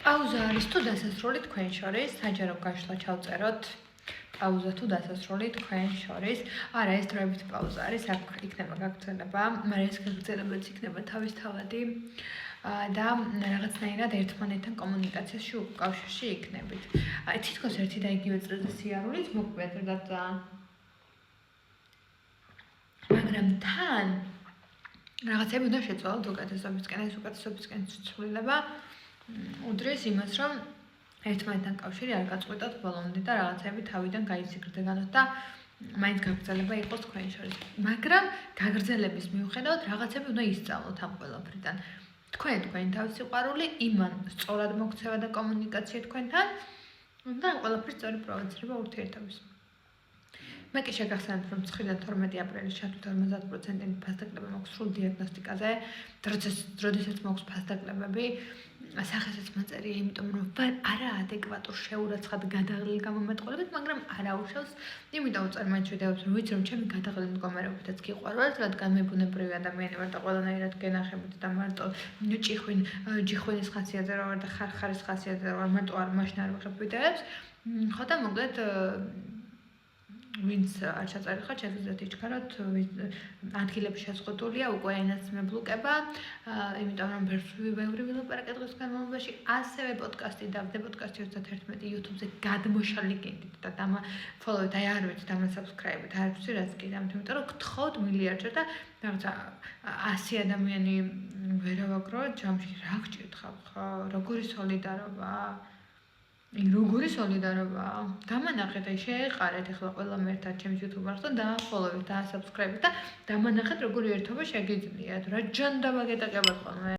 პაუზა არის თუ დასასრული თქვენ შორის, საჯარო გაშლა ჩავწეროთ. პაუზა თუ დასასრული თქვენ შორის. არა, ეს დროებით პაუზა არის, აქ იქნება გაგრძელება, მაგრამ ეს გაგრძელებაც იქნება თავისთავადი და რაღაცნაირად ერთმანეთთან კომუნიკაციაში უკავშირში იქნებით. აი, თითქოს ერთი და იგივე წრეზე სიარულით მოგვიწერდათ მაგრამ თან რაღაცები უნდა შეცვალოთ უკეთესობისკენ, ეს უკეთესობისკენ ცვლილება უდრის იმას, რომ ერთმანეთთან კავშირი არ გაწყვეტოთ ბოლომდე და რაღაცები თავიდან გაიზრდებათ და მაინც გაგრძელება იყოს თქვენ შორის. მაგრამ გაგრძელების მიუხედავად რაღაცები უნდა ისწავლოთ ამ ყველაფრიდან. თქვენი თავის სიყვარული, იმან სწორად მოქცევა და კომუნიკაცია თქვენთან და ამ ყველაფრის სწორი პროვოცირება ურთიერთობის. მე კი შეგახსენებთ, რომ 9-დან 12 აპრილის ჩათვლით 50%-იანი ფასდაკლება მაქვს სრულ დიაგნოსტიკაზე, როდესაც მაქვს ფასდაკლებები, სახესაც მაწერია, იმიტომ რომ ვარ არაადეკვატურ შეურაცხად გადაღლილ გამომეტყველებით, მაგრამ არ აუშავს, იმიტომ უწერ მაინც ვიდეოებს, რომ ვიცი, რომ ჩემი გადაღლილი მდგომარეობითაც გიყვარვალთ, რადგან მე ბუნებრივი ადამიანი ვარ და ყველანაირად გენახებით და მარტო ჯიხვინის ხასიათზე რა ვარ და ხარხარის ხასიათზე რა ვარ, მარტო არ მაშინ არ ვიღებ ვიდეოებს, ხო და მოკლედ ვინც არ ჩაწერილ შეგიძლიათ იჩქაროთ, ადგილები შეზღუდულია, უკვე ენაც მებლოკება, იმიტომ რომ ბევრი ვილაპარაკე დღის განმავლობაში, ასევე პოდკასტი დავდე პოდკასტი 31 YouTube-ზე გადმოშალი გინდით და დამაფოლოვეთ, აი არ ვიცით, დამასაბსკრაიბეთ, არ ვიცი რაც კი დამთ, იმიტომ რომ გთხოვთ მილიარდჯერ და რაღაცა 100 ადამიანი ვერავაგროვოთ ჯამში, რა გჭირთხავთ ხო, როგორი სოლიდარობა როგორი სოლიდარობა? დამანახეთ, აი შეეყარეთ ახლა ყველამ ერთად ჩემს YouTube არხს და დააფოლოვეთ, დაასაბსკრაიბეთ და დამანახეთ, როგორი ერთობა შეგიძლიათ. რა ჯანდაბა გეტაკებათ ხოლმე.